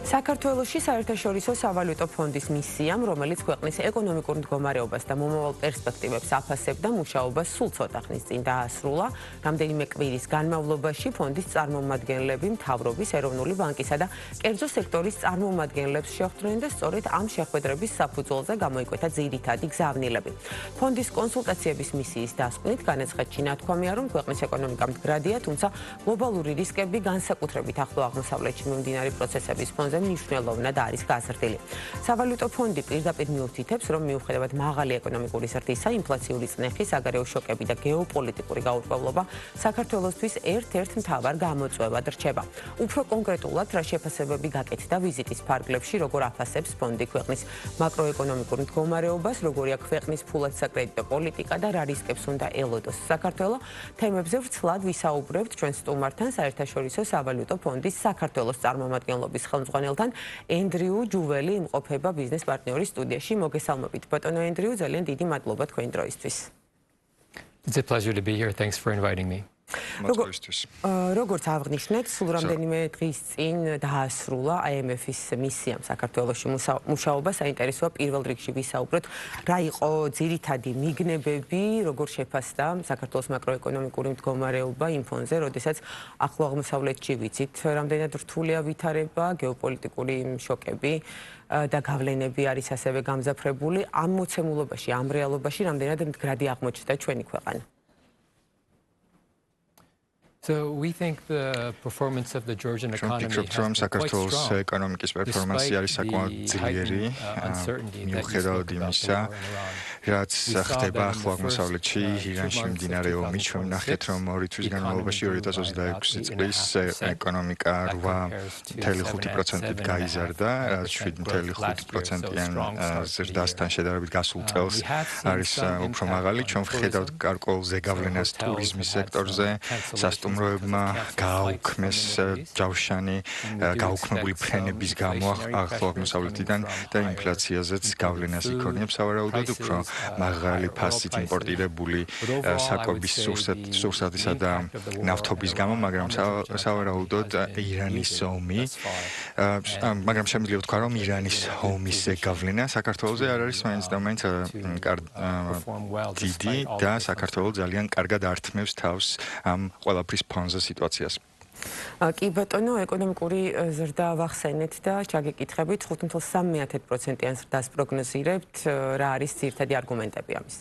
საქართველოში საერთაშორისო სავალუტო ფონდის მისიამ, რომელიც ქვეყნის ეკონომიკურ მდგომარეობას და მომავალ პერსპექტივებს აფასებდა, მუშაობა სულ ცოტა ხნის წინ დაასრულა. რამდენიმე კვირის განმავლობაში ფონდის წარმომადგენლები მთავრობის, ეროვნული ბანკისა და კერძო სექტორის წარმომადგენლებს შეხვდნენ და სწორედ ამ შეხვედრების საფუძველზე გამოიკვეთა ძირითადი გზავნილები. ფონდის კონსულტაციების მისიის დასკვნით განაცხადში ნათქვამია, რომ ქვეყნის ეკონომიკა მდგრადია, თუმცა გლობალური რისკები განსაკუთრებით ახლო აღმოსავლეთში მიმდინარე პროცესების ფონზე მნიშვნელოვნად არის გაზრდილი. სავალუტო ფონდი პირდაპირ მიუთითებს, რომ მიუხედავად მაღალი ეკონომიკური ზრდისა, ინფლაციური წნეხი, საგარეო შოკები და გეოპოლიტიკური გაურკვევლობა საქართველოსთვის ერთ-ერთ მთავარ გამოწვევად რჩება. უფრო კონკრეტულად, რა შეფასებები გაკეთდა ვიზიტის ფარგლებში, როგორ აფასებს ფონდი ქვეყნის მაკროეკონომიკურ მდგომარეობას, როგორია ქვეყნის ფულად საკრედიტო პოლიტიკა და რა რისკებს უნდა ელოდოს საქართველო, თემებზე ვრცლად ვისაუბრებთ ჩვენ სტუმართან საერთაშორისო სავალუტო ფონდის საქართველოს წარმომადგენლობის ხელმძღვანელთან ენდრიუ ჯუველი იმყოფება ბიზნეს პარტნიორის სტუდიაში. მოგესალმებით ბატონო ენდრიუ, ძალიან დიდი მადლობა თქვენი დროისთვის. It's a pleasure to be here. Thanks for inviting me. როგორც აღნიშნეთ, სულ რამდენიმე დღის წინ დაასრულა IMF-ის მისიამ საქართველოში მუშაობა. საინტერესოა პირველ რიგში ვისაუბროთ, რა იყო ძირითადი მიგნებები, როგორ შეფასდა საქართველოს მაკროეკონომიკური მდგომარეობა იმ ფონზე, როდესაც ახლო აღმოსავლეთში ვიცით, რამდენად რთულია ვითარება, გეოპოლიტიკური შოკები და გავლენები არის ასევე გამძაფრებული. ამ მოცემულობაში, ამ რეალობაში რამდენად მდგრადი აღმოჩნდა ჩვენი ქვეყანა? So we think the performance of the Georgian economy has საქართველოს ეკონომიკის პერფორმანსი არის საკმაოდ ძლიერი, მიუხედავად იმისა, რაც ხდება ახლო აღმოსავლეთში, ირანში მიმდინარე ომი. ჩვენ ვნახეთ, რომ 2 თვის განმავლობაში 2026 წლის ეკონომიკა 8.5%-ით გაიზარდა, რაც 7.5%-იან ზრდასთან შედარებით გასულ წელს არის უფრო მაღალი. ჩვენ ვხედავთ გარკვეულ ზეგავლენას ტურიზმის სექტორზე, სასტუმროებმა გააუქმეს ჯავშანი, გაუქმებული ფრენების გამო ახლო აღმოსავლეთიდან და ინფლაციაზეც გავლენას იქონიებს. სავარაუდოდ უფრო მაღალი ფასით იმპორტირებული საკვების სურსათისა და ნავთობის გამო, მაგრამ სავარაუდოდ ირანის ომი, მაგრამ შემიძლია ვთქვა, რომ ირანის ომის ზეგავლენა საქართველოზე არ არის მაინც და მაინც დიდი და საქართველო ძალიან კარგად ართმევს თავს ამ ყველაფრის ფონზე სიტუაციას. კი ბატონო, ეკონომიკური ზრდა ვახსენეთ და ჩაგეკითხებით 5.3%-იან ზრდას პროგნოზირებთ, რა არის ძირითადი არგუმენტები ამის?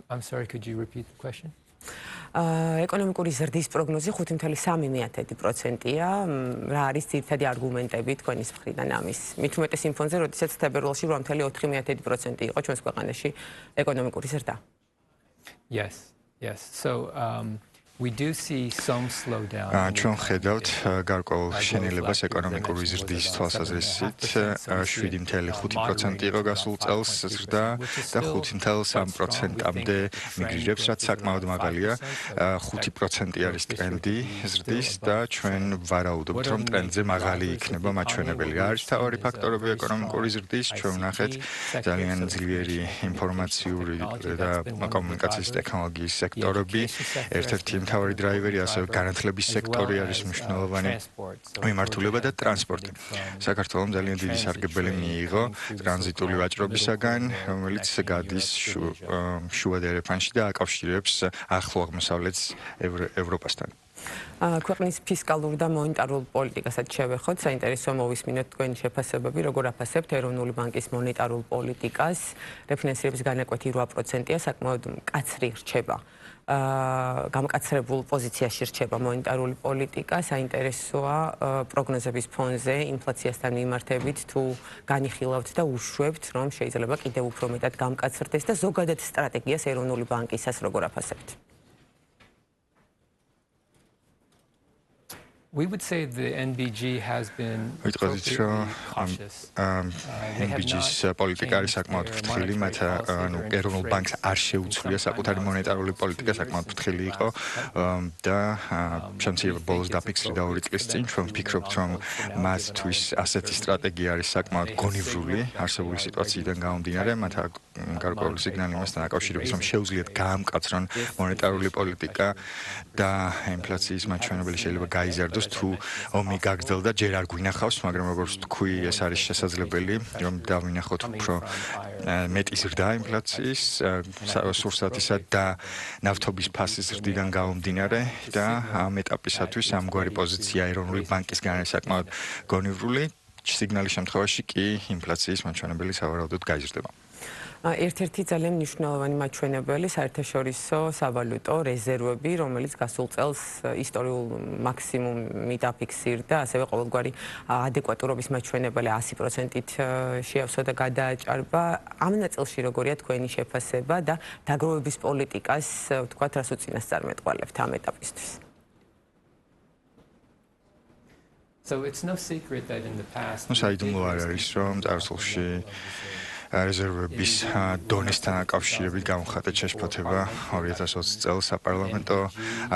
I'm sorry, could you repeat the question? ეკონომიკური ზრდის პროგნოზი 5.3%-ია. რა არის ძირითადი არგუმენტები თქვენის მხრიდან ამის? მით უმეტეს იმ ფონზე, როდესაც თებერვალში 8.4% იყო ჩვენს ქვეყანაში ეკონომიკური ზრდა. Yes. So we do see some slowdown. ჩვენ ხედავთ გარკვეულ შენელებას ეკონომიკური ზრდის თვალსაზრისით. 7.5% იყო გასულ წელს ზრდა და 5.3%-მდე მიგრირებს, რაც საკმაოდ მაღალია. 5% არის ტრენდი ზრდის და ჩვენ ვარაუდობთ, რომ ტრენდზე მაღალი იქნება მაჩვენებელი. რა არის მთავარი ფაქტორები ეკონომიკური ზრდის? ჩვენ ვნახეთ ძალიან ძლიერი ინფორმაციული და კომუნიკაციის ტექნოლოგიის სექტორები. ერთ-ერთი მთავარი დრაივერი, ასევე განათლების სექტორი არის მნიშვნელოვანი მიმართულება და ტრანსპორტი. საქართველომ ძალიან დიდი სარგებელი მიიღო ტრანზიტული ვაჭრობისაგან, რომელიც გადის შუა დერეფანში და აკავშირებს ახლო აღმოსავლეთს ევროპასთან. ქვეყნის ფისკალურ და მონეტარულ პოლიტიკასაც შევეხოთ. საინტერესოა მოვისმინოთ თქვენი შეფასებები, როგორ აფასებთ ეროვნული ბანკის მონეტარულ პოლიტიკას. რეფინანსირების განაკვეთი 8%-ია, საკმაოდ მკაცრი რჩება. გამკაცრებულ პოზიციაში რჩება მონეტარული პოლიტიკა. საინტერესოა პროგნოზების ფონზე ინფლაციასთან მიმართებით თუ განიხილავთ და უშვებთ, რომ შეიძლება კიდევ უფრო მეტად გამკაცრდეს და ზოგადად სტრატეგიას ეროვნული ბანკისას როგორ აფასებთ? We would say the NBG has been cautious. NBG-ს პოლიტიკა არის საკმაოდ ფრთხილი, მათ ეროვნულ ბანკს არ შეუცვლია საკუთარი მონეტარული პოლიტიკა, საკმაოდ ფრთხილი იყო და შემცირება ბოლოს დაფიქსირდა 2 წლის წინ. ჩვენ ვფიქრობთ, რომ მათთვის ასეთი სტრატეგია არის საკმაოდ გონივრული არსებული სიტუაციიდან გამომდინარე, მათ გარკვეული სიგნალი იმასთან აკავშირებს, რომ შეუძლიათ გაამკაცრონ მონეტარული პოლიტიკა და ინფლაციის მაჩვენებელი შეიძლება გაიზარდოს იყოს თუ ომი გაგრძელდა, ჯერ არ გვინახავს, მაგრამ როგორც თქვი, ეს არის შესაძლებელი, რომ დავინახოთ უფრო მეტი ზრდა ინფლაციის, სურსათისა და ნავთობის ფასის ზრდიდან გამომდინარე და ამ ეტაპისათვის ამგვარი პოზიცია ეროვნული ბანკისგან არის საკმაოდ გონივრული, სიგნალის შემთხვევაში კი ინფლაციის მაჩვენებელი სავარაუდოდ გაიზრდება. ერთ-ერთი ძალიან მნიშვნელოვანი მაჩვენებელი საერთაშორისო სავალუტო რეზერვები, რომელიც გასულ წელს ისტორიულ მაქსიმუმი დაფიქსირდა, ასევე ყოველგვარი ადეკვატურობის მაჩვენებელი 100%-ით შეავსო და გადააჭარბა. ამ ნაწილში როგორია თქვენი შეფასება და დაგროვების პოლიტიკას, ვთქვათ, რას უწინასწარმეტყველებთ ამ ეტაპისთვის? საიდუმლო არ არის, რომ წარსულში რეზერვების დონესთან აკავშირებით გამხატეთ შეშფოთება 2020 წელს საპარლამენტო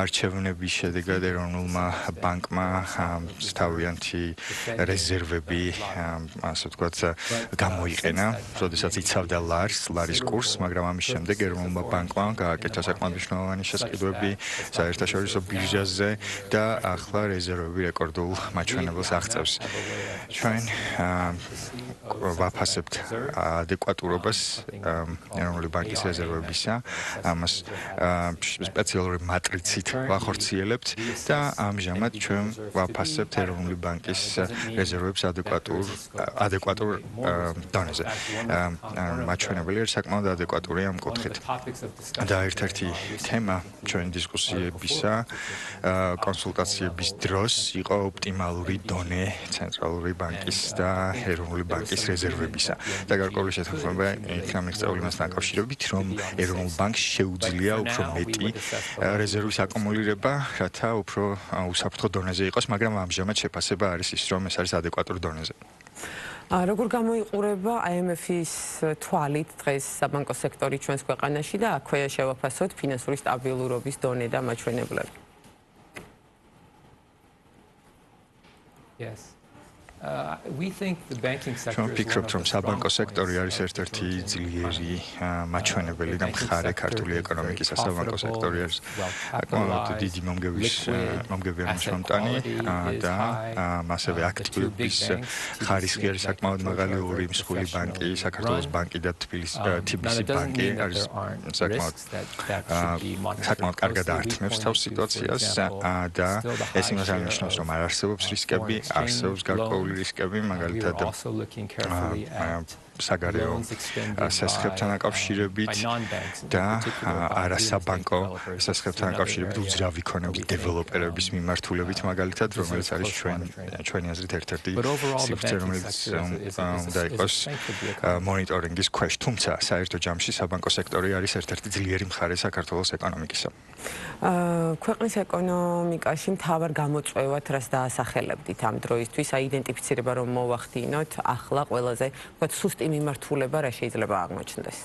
არჩევნების შედეგად ეროვნულმა ბანკმა თავიანთი რეზერვები, ასე ვთქვათ, გამოიყენა, როდესაც იცავდა ლარის კურსს, მაგრამ ამის შემდეგ ეროვნულმა ბანკმა გააკეთა საკმაოდ მნიშვნელოვანი შესყიდვები საერთაშორისო ბირჟაზე და ახლა რეზერვები რეკორდულ მაჩვენებელს აღწევს. ჩვენ ვაფასებთ ადეკვატურობას ეროვნული ბანკის რეზერვებისა, ამას სპეციალური მატრიცით ვახორციელებთ და ამჟამად ჩვენ ვაფასებთ ეროვნული ბანკის რეზერვებს ადეკვატურ დონეზე. მაჩვენებელი არის საკმაოდ ადეკვატური ამ კუთხით. და ერთ-ერთი თემა ჩვენი დისკუსიებისა, კონსულტაციების დროს იყო ოპტიმალური დონე ცენტრალური ბანკის და ეროვნული ბანკის რეზერვებისა. და გარკვეული შეთანხმება იქნა მიღწეული მასთან დაკავშირებით, რომ ეროვნულ ბანკს შეუძლია უფრო მეტი რეზერვის აკუმულირება, რათა უფრო უსაფრთხო დონეზე იყოს, მაგრამ ამჟამად შეფასება არის ის, რომ ეს არის ადეკვატურ დონეზე. როგორ გამოიყურება IMF-ის თვალით დღეს საბანკო სექტორი ჩვენს ქვეყანაში და აქვე შევაფასოთ ფინანსური სტაბილურობის დონე და მაჩვენებლები? ჩვენ ვფიქრობთ, რომ საბანკო სექტორი არის ერთ-ერთი ძლიერი მაჩვენებელი და მხარე ქართული ეკონომიკის საბანკო სექტორი არის საკმაოდ დიდი მომგებიანი შემტანი და ასევე აქტივების ხარისხი არის საკმაოდ მაღალი, ორი მსხვილი ბანკი, საქართველოს ბანკი და თბილისის ბანკი არის საკმაოდ კარგად ართმევს თავს სიტუაციას და ეს იმას აღნიშნავს, რომ არ არსებობს რისკები, არსებობს გარკვეული რისკები, მაგალითად საგარეო სასხებთან აკავშირებით და არასაბანკო სასხებთან აკავშირებით უძრავი ქონების დეველოპერების მიმართულებით, მაგალითად, რომელიც არის ჩვენი აზრით ერთ-ერთი სივრცე, რომელიც უნდა იყოს მონიტორინგის ქვეშ. თუმცა, საერთო ჯამში საბანკო სექტორი არის ერთ-ერთი ძლიერი მხარე საქართველოს ეკონომიკისა. ქვეყნის ეკონომიკაში მთავარ გამოწვევად რას დაასახელებდით ამ დროისთვის, აიდენტიფიცირება რომ მოვახდინოთ ახლა ყველაზე სუსტი მიმართულება რა შეიძლება აღმოჩნდეს?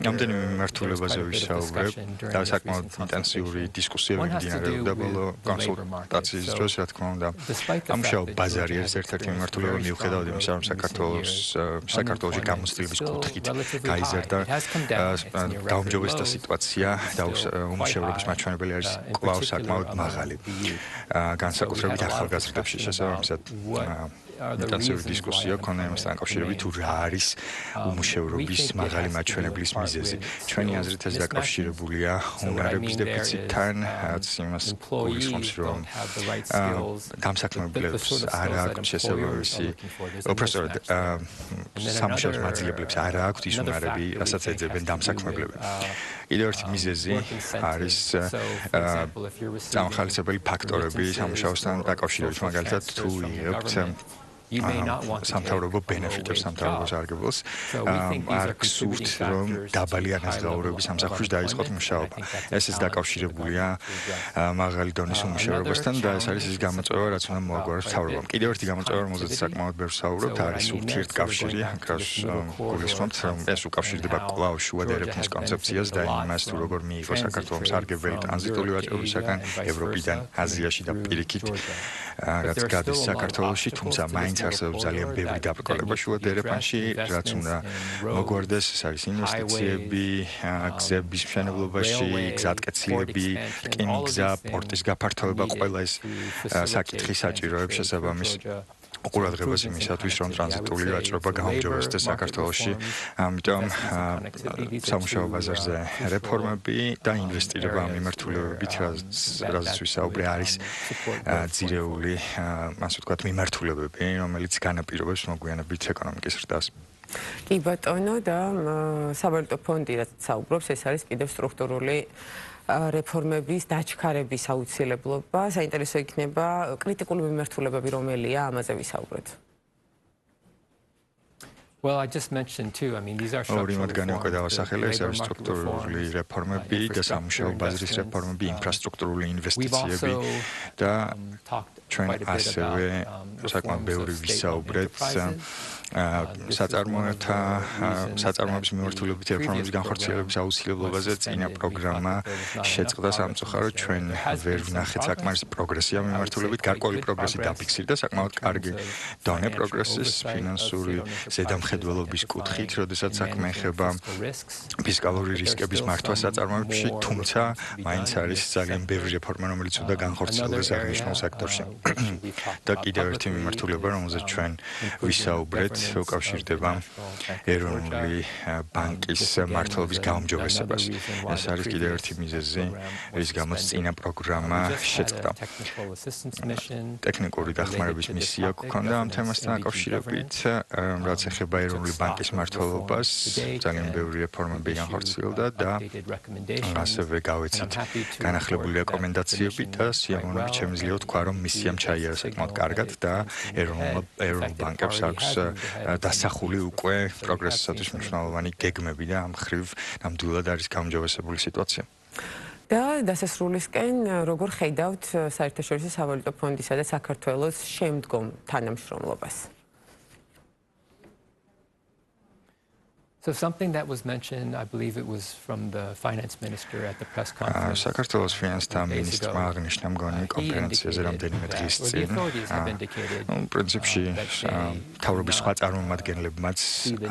რამდენიმე მიმართულებაზე ვისაუბრებ და საკმაოდ ინტენსიური დისკუსიები მიმდინარეობდა ბოლო კონსულტაციის დროს, რა თქმა უნდა. ამუშავო ბაზარი არის ერთ-ერთი მიმართულება, მიუხედავად იმისა, რომ საქართველოში გამოცდილების კუთხით გაიზარდა გაუმჯობესდა სიტუაცია და უმუშევრობის მაჩვენებელი არის კვლავ საკმაოდ მაღალი. განსაკუთრებით ახალგაზრდებში შესაბამისად ინტენსიური დისკუსია ქონდა იმასთან დაკავშირებით, თუ რა არის უმუშევრობის მაღალი მაჩვენებლის მიზეზი. ჩვენი აზრით ეს დაკავშირებულია უნარების დეფიციტთან, რაც იმას გულისხმობს, რომ დამსაქმებლებს არ აქვთ შესაბამისი, უბრალოდ სამუშაოს მაძიებლებს არ აქვთ ის უნარები, რასაც ეძებენ დამსაქმებლები. კიდევ ერთი მიზეზი არის დამახალისებელი ფაქტორები სამუშაოსთან დაკავშირებით, მაგალითად თუ იღებთ სამთავრობო ბენეფიტებს, სამთავრობო სარგებლოს, არ გსურთ, რომ დაბალი ანაზღაურების სამსახურში დაიწყოთ მუშაობა. ეს დაკავშირებულია მაღალი დონის უმუშევრობასთან და ეს არის ის გამოწვევა, რაც უნდა მოაგვაროს მთავრობამ. კიდევ ერთი გამოწვევა, რომელზეც საკმაოდ ბევრს ვსაუბრობთ, არის ურთიერთკავშირი, აქაც გულისხმობთ, რომ ეს უკავშირდება კვლავ შუა დერეფნის კონცეფციას და იმას, თუ როგორ მიიღო საქართველოს სარგებელი ტრანზიტული ვაჭრობისაგან ევროპიდან აზიაში და პირიქით, რაც გადის საქართველოში, თუმცა მაინც მაინც არსებობს ძალიან ბევრი დაბრკოლება შუა დერეფანში, რაც უნდა მოგვარდეს, ეს არის ინვესტიციები, გზების მშენებლობაში, გზატკეცილები, რკინიგზა, პორტის გაფართოება, ყველა ეს საკითხი საჭიროებს შესაბამის ყურადღებას იმისათვის, რომ ტრანზიტული ვაჭრობა გაუმჯობესდეს საქართველოში. ამიტომ სამუშაო ბაზარზე რეფორმები და ინვესტირება ამ მიმართულებებით, რაზეც ვისაუბრე, არის ძირეული, ასე ვთქვათ, მიმართულებები, რომელიც განაპირობებს მოგვიანებით ეკონომიკის ზრდას. კი ბატონო და სავალუტო ფონდი რაც საუბრობს, ეს არის კიდევ სტრუქტურული რეფორმების დაჩქარების აუცილებლობა. საინტერესო იქნება კრიტიკული მიმართულებები რომელია, ამაზე ვისაუბროთ. Well, I just mentioned too. I mean, these are ორი მათგანი უკვე დავასახელე, ეს არის სტრუქტურული რეფორმები და სამუშაო ბაზრის რეფორმები, ინფრასტრუქტურული ინვესტიციები და ჩვენ ასევე საკმაოდ ბევრი ვისაუბრეთ საწარმოების მიმართულებით რეფორმების განხორციელების აუცილებლობაზე. წინა პროგრამა შეწყდა სამწუხაროდ ჩვენ ვერ ვნახეთ საკმარისი პროგრესი ამ მიმართულებით. გარკვეული პროგრესი დაფიქსირდა, საკმაოდ კარგი დონე პროგრესის ფინანსური ზედამხედველობის კუთხით, როდესაც საქმე ეხება ფისკალური რისკების მართვას საწარმოებში, თუმცა მაინც არის ძალიან ბევრი რეფორმა, რომელიც უნდა განხორციელდეს აღნიშნულ სექტორში. და კიდევ ერთი მიმართულება, რომელზეც ჩვენ ვისაუბრეთ, უკავშირდება ეროვნული ბანკის მმართველობის გაუმჯობესებას. ეს არის კიდევ ერთი მიზეზი, რის გამოც წინა პროგრამა შეწყდა. ტექნიკური დახმარების მისია გვქონდა ამ თემასთან დაკავშირებით, რაც ეხება ეროვნული ბანკის მმართველობას, ძალიან ბევრი რეფორმები განხორციელდა და ასევე გავეცით განახლებული რეკომენდაციები და სიამოვნებით შემიძლია ვთქვა, რომ მისიამ ჩაიარა საკმაოდ კარგად და ეროვნულ ბანკებს აქვს დასახული უკვე პროგრესისათვის მნიშვნელოვანი გეგმები და ამ ხრივ ნამდვილად არის გაუმჯობესებული სიტუაცია. და დასასრულისკენ როგორ ხედავთ საერთაშორისო სავალუტო ფონდისა და საქართველოს შემდგომ თანამშრომლობას? So something that was mentioned, I believe it was from the finance minister at the press conference. საქართველოს ფინანსთა მინისტრმა აღნიშნა მგონი კონფერენციაზე რამდენიმე დღის წინ. პრინციპში მთავრობის სხვა წარმომადგენლებმაც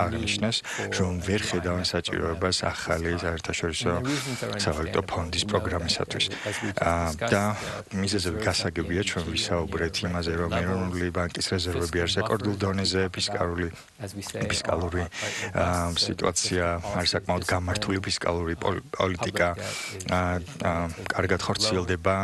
აღნიშნეს, რომ ვერ ხედავენ საჭიროებას ახალი საერთაშორისო სავალუტო ფონდის პროგრამისათვის. და მიზეზები გასაგებია, ჩვენ ვისაუბრეთ იმაზე, რომ ეროვნული ბანკის რეზერვები არის რეკორდულ დონეზე, ფისკალური სიტუაცია არის საკმაოდ გამართული, ფისკალური პოლიტიკა კარგად ხორციელდება,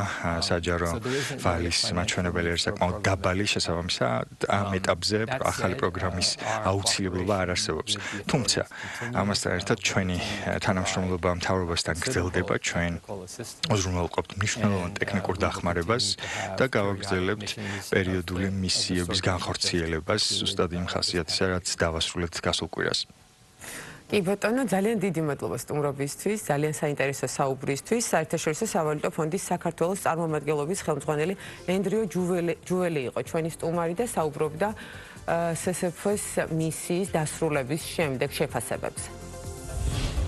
საჯარო ვალის მაჩვენებელი არის საკმაოდ დაბალი, შესაბამისად ამ ეტაპზე ახალი პროგრამის აუცილებლობა არ არსებობს. თუმცა ამასთან ერთად ჩვენი თანამშრომლობა მთავრობასთან გრძელდება, ჩვენ უზრუნველყოფთ მნიშვნელოვან ტექნიკურ დახმარებას და გავაგრძელებთ პერიოდული მისიების განხორციელებას, ზუსტად იმ ხასიათისა, რაც დავასრულეთ გასულ კვირას. კი ბატონო, ძალიან დიდი მადლობა სტუმრობისთვის, ძალიან საინტერესო საუბრისთვის. საერთაშორისო სავალუტო ფონდის საქართველოს წარმომადგენლობის ხელმძღვანელი ენდრიუ ჯუველი იყო ჩვენი სტუმარი და საუბრობდა SSF-ის მისიის დასრულების შემდეგ შეფასებებზე.